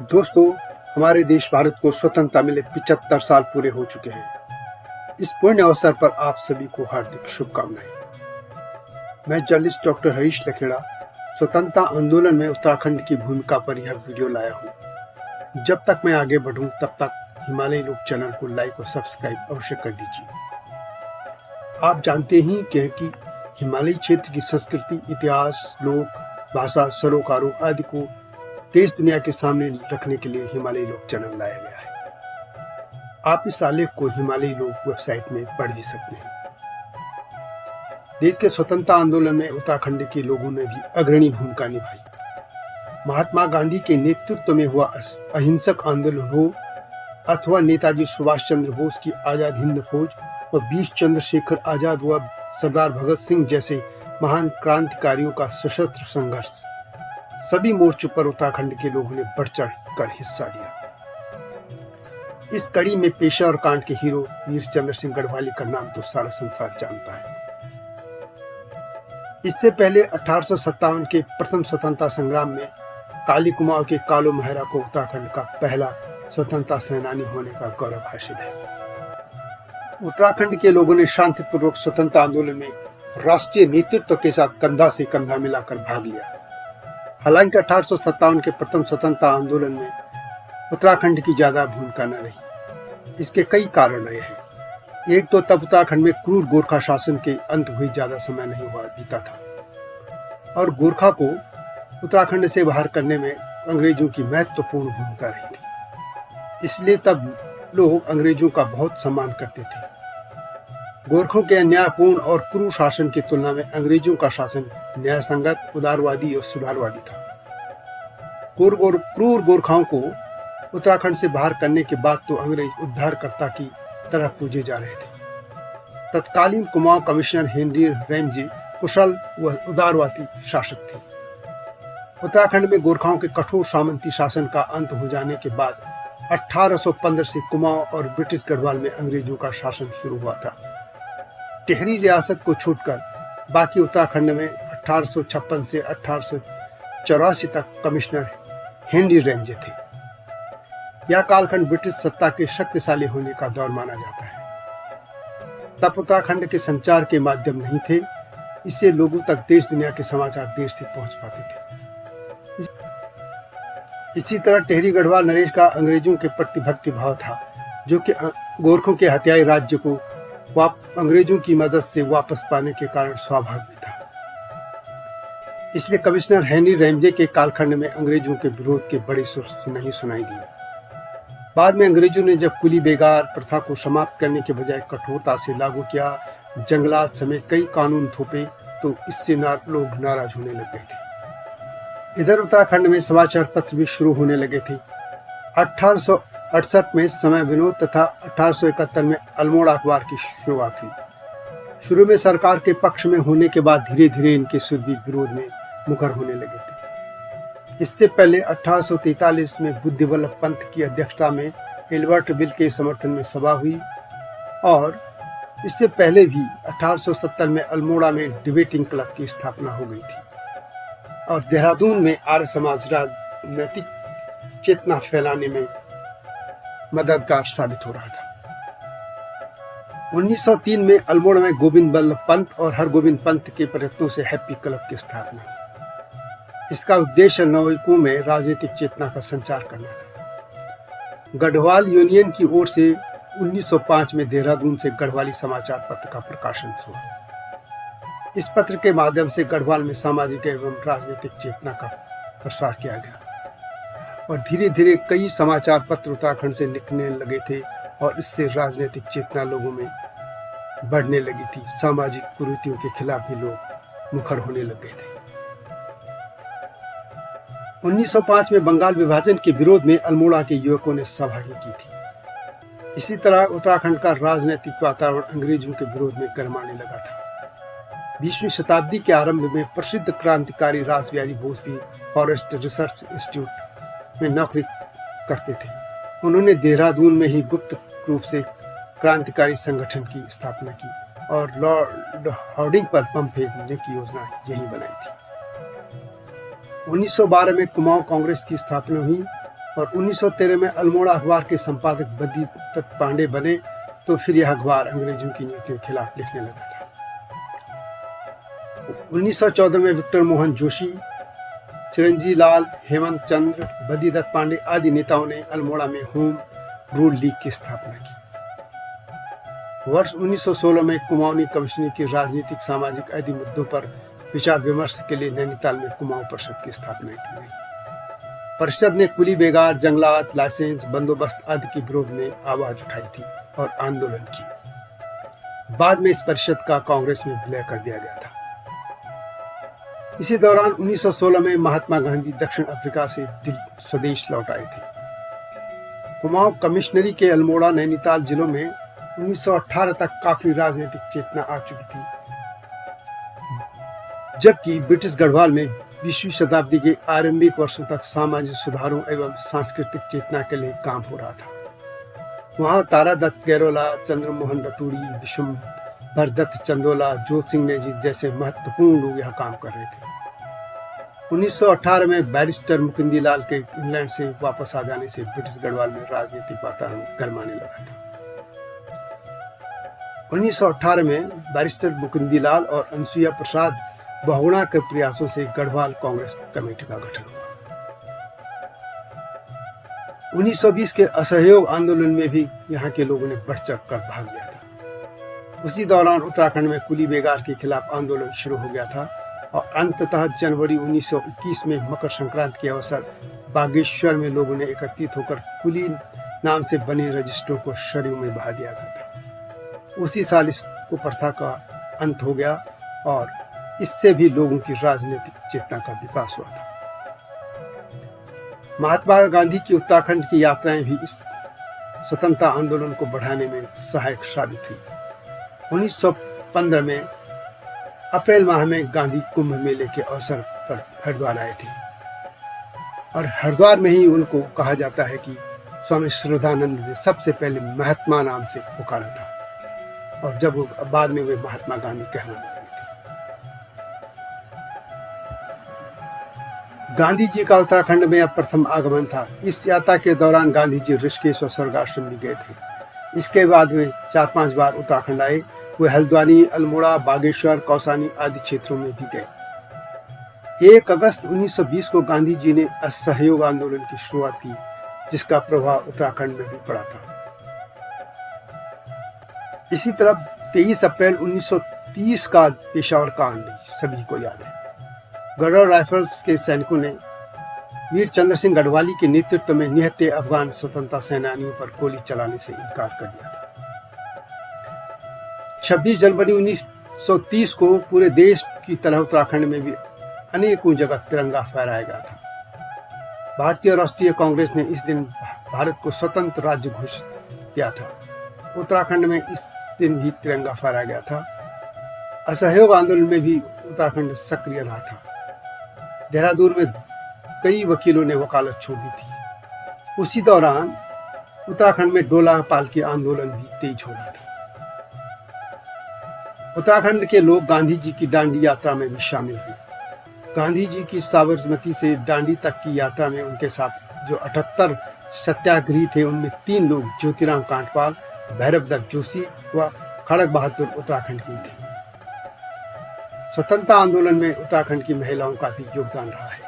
दोस्तों, हमारे देश भारत को स्वतंत्रता मिले 75 साल पूरे हो चुके हैं। इस पुण्य अवसर पर आप सभी को हार्दिक शुभकामनाएं। मैं जर्नलिस्ट डॉक्टर हरीश लखेड़ा स्वतंत्रता आंदोलन में उत्तराखंड की भूमिका पर यह वीडियो लाया हूँ। जब तक मैं आगे बढ़ूं तब तक हिमालय लोक चैनल को लाइक और सब्सक्राइब अवश्य कर दीजिए। आप जानते ही कि हिमालयी क्षेत्र की संस्कृति, इतिहास, लोक भाषा, सरोकारों आदि को देश दुनिया के सामने रखने के लिए हिमालय लोक चैनल लाया गया है। आप इस आलेख को हिमालय लोक वेबसाइट में पढ़ भी सकते हैं। देश के स्वतंत्रता आंदोलन में उत्तराखंड के लोगों ने भी अग्रणी भूमिका निभाई। महात्मा गांधी के नेतृत्व में हुआ अहिंसक आंदोलन हो अथवा नेताजी सुभाष चंद्र बोस की आजाद हिंद फौज व वीर चंद्रशेखर आजाद व सरदार भगत सिंह जैसे महान क्रांतिकारियों का सशस्त्र संघर्ष, सभी मोर्चों पर उत्तराखंड के लोगों ने बढ़ चढ़ कर हिस्सा लिया। इस कड़ी में पेशा और कांड के हीरो वीर चंद्र सिंह गढ़वाली का नाम तो सारा संसार जानता है। इससे पहले 1857 के प्रथम स्वतंत्रता संग्राम में काली कुमाऊं के कालो मेहरा को उत्तराखंड का पहला स्वतंत्रता सेनानी होने का गौरव हासिल है। उत्तराखंड के लोगों ने शांतिपूर्वक स्वतंत्रता आंदोलन में राष्ट्रीय नेतृत्व के साथ कंधा से कंधा मिलाकर भाग लिया। हालांकि 1857 के प्रथम स्वतंत्रता आंदोलन में उत्तराखंड की ज्यादा भूमिका न रही। इसके कई कारण रहे हैं। एक तो तब उत्तराखंड में क्रूर गोरखा शासन के अंत हुई ज्यादा समय नहीं हुआ बीता था और गोरखा को उत्तराखंड से बाहर करने में अंग्रेजों की महत्वपूर्ण भूमिका रही थी। इसलिए तब लोग अंग्रेजों का बहुत सम्मान करते थे। गोरखों के अन्यायपूर्ण और क्रूर शासन की तुलना में अंग्रेजों का शासन न्यायसंगत, उदारवादी और सुधारवादी था। क्रूर गोरखाओं को उत्तराखंड से बाहर करने के बाद तो अंग्रेज उद्धारकर्ता की तरह पूजे जा रहे थे। तत्कालीन कुमाऊं कमिश्नर हेनरी रैमजे कुशल व उदारवादी शासक थे। उत्तराखंड में गोरखाओं के कठोर सामंती शासन का अंत हो जाने के बाद 1815 से कुमाऊं और ब्रिटिश गढ़वाल में अंग्रेजों का शासन शुरू हुआ था। टिहरी रियासत को छोड़कर बाकी उत्तराखंड में 1856 से 1884 तक कमिश्नर हेनरी रैमजे थे। यह कालखंड ब्रिटिश सत्ता के शक्तिशाली होने का दौर माना जाता है। तब उत्तराखंड के संचार के माध्यम नहीं थे, इससे लोगों तक देश दुनिया के समाचार देर से पहुंच पाते थे। इसी तरह टिहरी गढ़वाल नरेश का अंग्रेजों के प्रति भक्ति भाव था, जो कि गोरखों के हत्याई राज्य को अंग्रेजों की मदद से वापस पाने के कारण स्वाभाविक भी था। इसलिए कमिश्नर हेनरी रैमजे के कालखंड में अंग्रेजों के विरोध के बड़े सुर नहीं सुनाई दिए। बाद में अंग्रेजों ने जब कुली बेगार प्रथा को समाप्त करने के बजाय कठोरता से लागू किया, जंगलात समेत कई कानून थोपे, तो इससे लोग नाराज होने लग गए थे। इधर उत्तराखंड में समाचार पत्र भी शुरू होने लगे थे। 1868 में समय विनोद तथा 1871 में अल्मोड़ा अखबार की शुरुआत हुई। शुरू में सरकार के पक्ष में होने के बाद धीरे धीरे इनके सुर भी विरोध में मुखर होने लगे थे। इससे पहले 1843 में बुद्धि वल्लभ पंत की अध्यक्षता में एल्बर्ट बिल के समर्थन में सभा हुई और इससे पहले भी 1870 में अल्मोड़ा में डिबेटिंग क्लब की स्थापना हो गई थी और देहरादून में आर्य समाज राजनीतिक चेतना फैलाने में मददगार साबित हो रहा था। 1903 में अल्मोड़ा में गोविंद वल्लभ पंत और हरगोविंद पंत के प्रयत्नों से हैप्पी क्लब की स्थापना हुई। इसका उद्देश्य नवयुवकों में राजनीतिक चेतना का संचार करना था। गढ़वाल यूनियन की ओर से 1905 में देहरादून से गढ़वाली समाचार पत्र का प्रकाशन हुआ। इस पत्र के माध्यम से गढ़वाल में सामाजिक एवं राजनीतिक चेतना का प्रसार किया गया और धीरे धीरे कई समाचार पत्र उत्तराखंड से निकलने लगे थे और इससे राजनीतिक चेतना लोगों में बढ़ने लगी थी। सामाजिक कुरीतियों के खिलाफ भी लोग मुखर होने लग गए थे। 1905 में बंगाल विभाजन के विरोध में अल्मोड़ा के युवकों ने सभा की थी। इसी तरह उत्तराखंड का राजनीतिक वातावरण अंग्रेजों के विरोध में गरमाने लगा था। 20वीं शताब्दी के आरंभ में प्रसिद्ध क्रांतिकारी रासबिहारी बोस भी फॉरेस्ट रिसर्च इंस्टीट्यूट में नौकरी करते थे। उन्होंने देहरादून में ही गुप्त रूप से क्रांतिकारी संगठन की स्थापना की और लॉर्ड हार्डिंग पर बम फेंकने की योजना यही बनाई थी। 1912 में कुमाऊं कांग्रेस की स्थापना हुई और 1913 में अल्मोड़ा अखबार के संपादक बद्रीदत्त पांडे बने तो फिर यह अखबार अंग्रेजों की नीतियों के खिलाफ लिखने लगा था। 1914 में विक्टर मोहन जोशी, चिरंजी लाल, हेमंत चंद्र, बद्रीदत्त पांडे आदि नेताओं ने अल्मोड़ा में होम रूल लीग की स्थापना की। वर्ष 1916 में कुमाऊनी कमिश्नरी की राजनीतिक, सामाजिक आदि मुद्दों पर विचार विमर्श के लिए नैनीताल में कुमाऊं परिषद की स्थापना की गई। परिषद ने कुली बेगार, जंगलात, लाइसेंस, बंदोबस्त आदि के विरोध में आवाज उठाई थी और आंदोलन की। बाद में इस परिषद का कांग्रेस में विलय कर दिया गया था। इसी दौरान 1916 में महात्मा गांधी दक्षिण अफ्रीका से स्वदेश लौट आए थे। कुमाऊं कमिश्नरी के अल्मोड़ा, नैनीताल जिलों में 1918 तक काफी राजनीतिक चेतना आ चुकी थी, जबकि ब्रिटिश गढ़वाल में 20वीं शताब्दी के आरंभिक वर्षों तक सामाजिक सुधारों एवं सांस्कृतिक चेतना के लिए काम हो रहा था। वहां तारादत्त गैरोला, चंद्रमोहन रतूड़ी, विशंबर दत्त चंदोला, जोत सिंह नेजी जैसे महत्वपूर्ण लोग यह काम कर रहे थे। 1918 में बैरिस्टर मुकुंदी लाल के इंग्लैंड से वापस आ जाने से ब्रिटिश गढ़वाल में राजनीतिक वातावरण गर्माने लगा था। 1918 में बैरिस्टर मुकुंदी लाल और अनसुईया प्रसाद बहुगुणा के प्रयासों से गढ़वाल कांग्रेस कमेटी का गठन हुआ। 1920 के असहयोग आंदोलन में भी यहाँ के लोगों ने बढ़ चढ़ कर भाग लिया था। उसी दौरान उत्तराखंड में कुली बेगार के खिलाफ आंदोलन शुरू हो गया था और अंततः जनवरी 1921 में मकर संक्रांति के अवसर बागेश्वर में लोगों ने एकत्रित होकर कुली नाम से बने रजिस्टरों को सरयू में बहा दिया गया था। उसी साल इस कुप्रथा का अंत हो गया और इससे भी लोगों की राजनीतिक चेतना का विकास हुआ था। महात्मा गांधी की उत्तराखंड की यात्राएं भी इस स्वतंत्रता आंदोलन को बढ़ाने में सहायक साबित हुई। 1915 में अप्रैल माह में गांधी कुंभ मेले के अवसर पर हरिद्वार आए थे और हरिद्वार में ही उनको कहा जाता है कि स्वामी श्रद्धानंद ने सबसे पहले महात्मा नाम से पुकारा था और जब वो बाद में वे महात्मा गांधी कहलाने लगे थे। गांधी जी का उत्तराखंड में अब प्रथम आगमन था। इस यात्रा के दौरान गांधी जी ऋषिकेश और स्वर्गाश्रम भी गए थे। इसके बाद वे 4-5 बार उत्तराखंड आए। वे हल्द्वानी, अल्मोड़ा, बागेश्वर, कौसानी आदि क्षेत्रों में भी गए। 1 अगस्त 1920 को गांधी जी ने असहयोग आंदोलन की शुरुआत की, जिसका प्रभाव उत्तराखंड में भी पड़ा था। इसी तरह 23 अप्रैल 1930 का पेशावर कांड सभी को याद है। गढ़वाल राइफल्स के सैनिकों ने वीर चंद्र सिंह गढ़वाली के नेतृत्व में निहत्थे अफगान स्वतंत्रता सेनानियों पर गोली चलाने से इनकार कर दिया था। 26 जनवरी 1930 को पूरे देश की तरह उत्तराखंड में भी अनेकों जगह तिरंगा फहराया गया था। भारतीय राष्ट्रीय कांग्रेस ने इस दिन भारत को स्वतंत्र राज्य घोषित किया था। उत्तराखंड में इस दिन भी तिरंगा फहराया गया था। असहयोग आंदोलन में भी उत्तराखंड सक्रिय रहा था। देहरादून में कई वकीलों ने वकालत छोड़ दी थी। उसी दौरान उत्तराखंड में डोला पालकी आंदोलन भी तेज हो रहा था। उत्तराखंड के लोग गांधी जी की डांडी यात्रा में भी शामिल हुए। गांधी जी की साबरमती से डांडी तक की यात्रा में उनके साथ जो 78 सत्याग्रही थे, उनमें 3 लोग ज्योतिराम कांटपाल, भैरवदत्त जोशी व खड़ग बहादुर उत्तराखंड के थे। स्वतंत्रता आंदोलन में उत्तराखंड की महिलाओं का भी योगदान रहा है।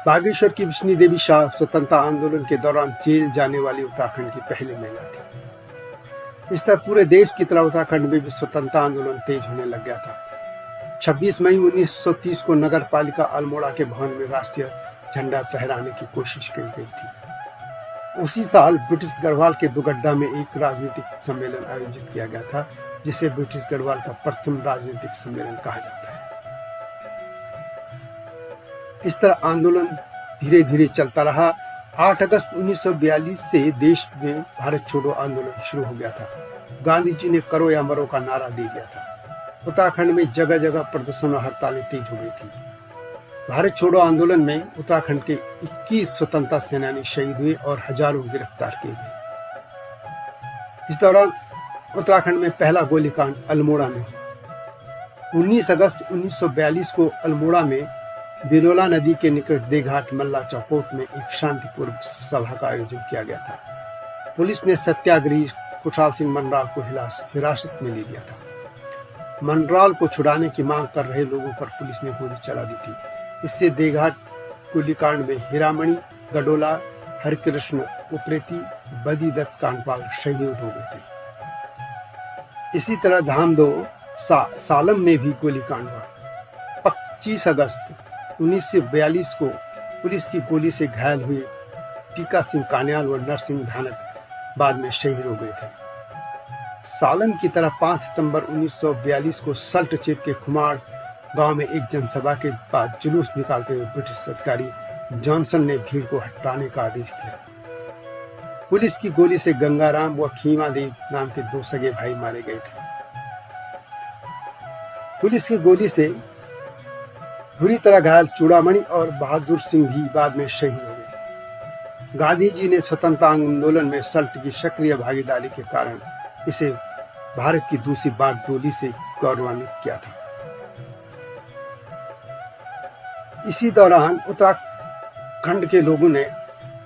बागेश्वर की विष्णु देवी शाह स्वतंत्रता आंदोलन के दौरान जेल जाने वाली उत्तराखंड की पहली महिला थी। इस तरह पूरे देश की तरह उत्तराखंड में भी स्वतंत्रता आंदोलन तेज होने लग गया था। 26 मई 1930 को नगर पालिका अल्मोड़ा के भवन में राष्ट्रीय झंडा फहराने की कोशिश की गई थी। उसी साल ब्रिटिश गढ़वाल के दुगड्डा में एक राजनीतिक सम्मेलन आयोजित किया गया था, जिसे ब्रिटिश गढ़वाल का प्रथम राजनीतिक सम्मेलन कहा जाता है। इस तरह आंदोलन धीरे धीरे चलता रहा। 8 अगस्त 1942 से देश में भारत छोड़ो आंदोलन शुरू हो गया था। गांधी जी ने करो या मरो का नारा दे दिया था। उत्तराखंड में जगह जगह प्रदर्शन और हड़तालें तेज हो गई थी। भारत छोड़ो आंदोलन में उत्तराखंड के 21 स्वतंत्रता सेनानी शहीद हुए और हजारों गिरफ्तार किए गए। इस दौरान उत्तराखंड में पहला गोलीकांड अल्मोड़ा में हुआ। 19 अगस्त 1942 को अल्मोड़ा में बिलोला नदी के निकट देघाट मल्ला चौपोट में एक शांतिपूर्वक सभा का आयोजन किया गया था। पुलिस ने सत्याग्रही खुशहाल सिंह मनराल को हिरासत में ले लिया था। मनराल को छुड़ाने की मांग कर रहे लोगों पर पुलिस ने गोली चला दी थी। इससे देघाट गोलीकांड में हीरामणि, गडोला, हरिकृष्ण उप्रेती, बदी दत्त कांडपाल शहीद हो गए थे। इसी तरह धामदो सालम में भी गोलीकांड हुआ। 25 अगस्त 1942 को पुलिस की गोली से घायल हुए टीका सिंह कान्याल व नरसिंह धानक बाद में शहीद हो गए थे। सालम की तरह 5 सितंबर 1942 को सल्ट क्षेत्र के खुमार गांव में एक जनसभा के बाद जुलूस निकालते हुए ब्रिटिश अधिकारी जॉनसन ने भीड़ को हटाने का आदेश दिया। पुलिस की गोली से गंगाराम व खीमा देव नाम के 2 सगे भाई मारे गए थे। पुलिस की गोली से बुरी तरह घायल चूड़ामणि और बहादुर सिंह भी बाद में शहीद हो गए। गांधी जी ने स्वतंत्रता आंदोलन में सल्ट की सक्रिय भागीदारी के कारण इसे भारत की दूसरी बागडोली से गौरवान्वित किया था। इसी दौरान उत्तराखंड के लोगों ने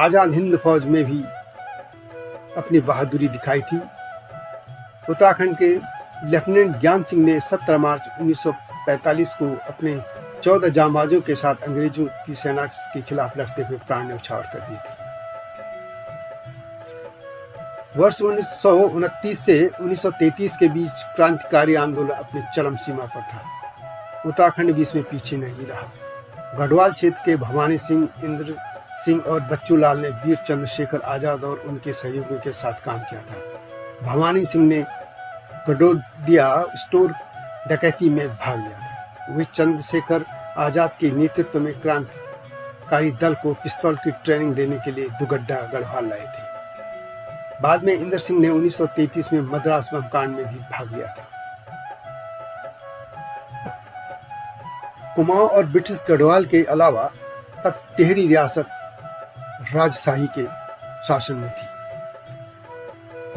आजाद हिंद फौज में भी अपनी बहादुरी दिखाई थी। उत्तराखंड के लेफ्टिनेंट ज्ञान सिंह ने 17 मार्च 1945 को अपने 14 जांबाजों के साथ अंग्रेजों की सेना के खिलाफ लड़ते हुए प्राण न्यौछावर कर दिए थे। वर्ष 1929 से 1933 के बीच क्रांतिकारी आंदोलन अपनी चरम सीमा पर था। उत्तराखंड भी इसमें पीछे नहीं रहा। गढ़वाल क्षेत्र के भवानी सिंह, इंद्र सिंह और बच्चू लाल ने वीर चंद्रशेखर आजाद और उनके सहयोगियों के साथ काम किया था। भवानी सिंह ने गडोदिया स्टोर डकैती में भाग लिया था। वे चंद्रशेखर आजाद के नेतृत्व में क्रांतिकारी दल को पिस्तौल की ट्रेनिंग देने के लिए दुगड्डा गढ़वाल लाए थे। बाद में इंद्र सिंह ने 1933 में मद्रास बम कांड में भी भाग लिया था। कुमाऊं और ब्रिटिश गढ़वाल के अलावा तब टिहरी रियासत राजशाही के शासन में थी।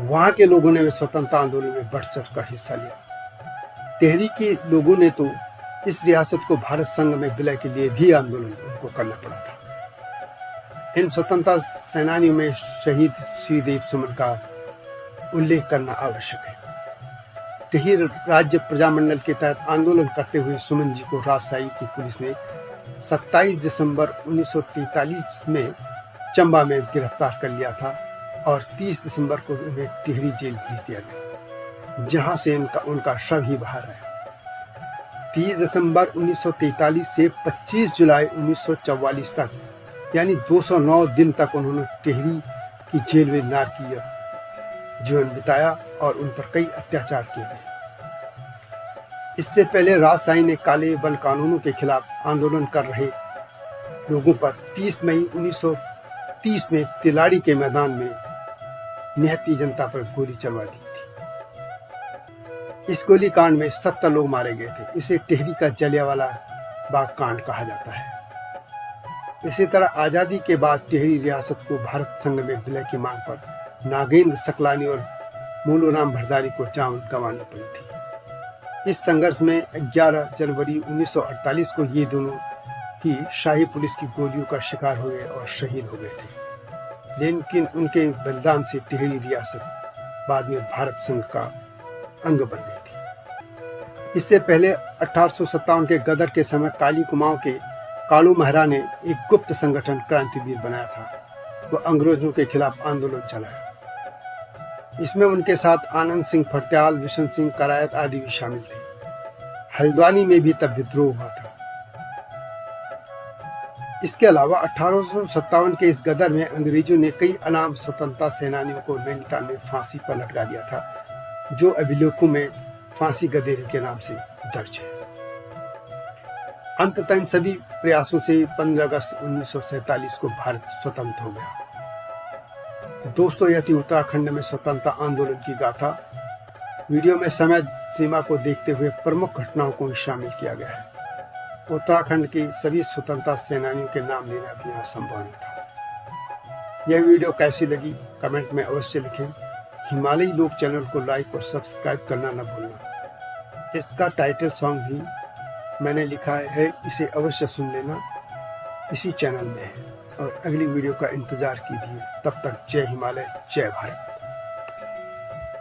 वहां के लोगों ने स्वतंत्रता आंदोलन में बढ़ चढ़ कर हिस्सा लिया। टिहरी के लोगों ने तो इस रियासत को भारत संघ में विलय के लिए भी आंदोलन उनको करना पड़ा था। इन स्वतंत्रता सेनानियों में शहीद श्रीदेव सुमन का उल्लेख करना आवश्यक है। टिहरी राज्य प्रजामंडल के तहत आंदोलन करते हुए सुमन जी को राजशाही की पुलिस ने 27 दिसंबर 1943 में चंबा में गिरफ्तार कर लिया था और 30 दिसंबर को उन्हें टिहरी जेल भेज दिया गया, जहां से उनका शव ही बाहर आया। 30 दिसंबर 1943 से 25 जुलाई 1944 तक यानी 209 दिन तक उन्होंने टिहरी की जेल में नारकीय जीवन बिताया और उन पर कई अत्याचार किए गए। इससे पहले राजशाही ने काले वन कानूनों के खिलाफ आंदोलन कर रहे लोगों पर 30 मई 1930 में तिलाड़ी के मैदान में निहत्ती जनता पर गोली चलवा दी थी। इस गोलीकांड में 70 लोग मारे गए थे। इसे टिहरी का जलियांवाला बाग कांड कहा जाता है। इसी तरह आजादी के बाद टिहरी रियासत को भारत संघ में विलय की मांग पर नागेंद्र सकलानी और मूलूराम भरदारी को जान गंवानी पड़ी थी। इस संघर्ष में 11 जनवरी 1948 को ये दोनों ही शाही पुलिस की गोलियों का शिकार हो गए और शहीद हो गए थे। लेकिन उनके बलिदान से टिहरी रियासत बाद में भारत संघ का अंग बन गई थी। इससे पहले 1857 के गदर के समय काली कुमाऊं के कालू महरा ने एक गुप्त संगठन क्रांतिवीर बनाया था। वह अंग्रेजों के खिलाफ आंदोलन चलाया। इसमें उनके साथ आनंद सिंह फड़त्याल, विशन सिंह करायत आदि भी शामिल थे। हल्द्वानी में भी तब विद्रोह हुआ था। इसके अलावा 1857 के इस गदर में अंग्रेजों ने कई अनाम स्वतंत्रता सेनानियों को नैनीताल में फांसी पर लटका दिया था, जो अभिलेखों में फांसी गदेरी के नाम से दर्ज है। अंततः इन सभी प्रयासों से 15 अगस्त 1947 को भारत स्वतंत्र हो गया। दोस्तों, यह थी उत्तराखंड में स्वतंत्रता आंदोलन की गाथा। वीडियो में समय सीमा को देखते हुए प्रमुख घटनाओं को शामिल किया गया है। उत्तराखंड के सभी स्वतंत्रता सेनानियों के नाम लेना भी यहाँ संभव नहीं था। यह वीडियो कैसी लगी कमेंट में अवश्य लिखें। हिमालयी लोक चैनल को लाइक और सब्सक्राइब करना न भूलना। इसका टाइटल सॉन्ग भी मैंने लिखा है, इसे अवश्य सुन लेना, इसी चैनल में है। और अगली वीडियो का इंतज़ार कीजिए। तब तक जय हिमालय, जय भारत।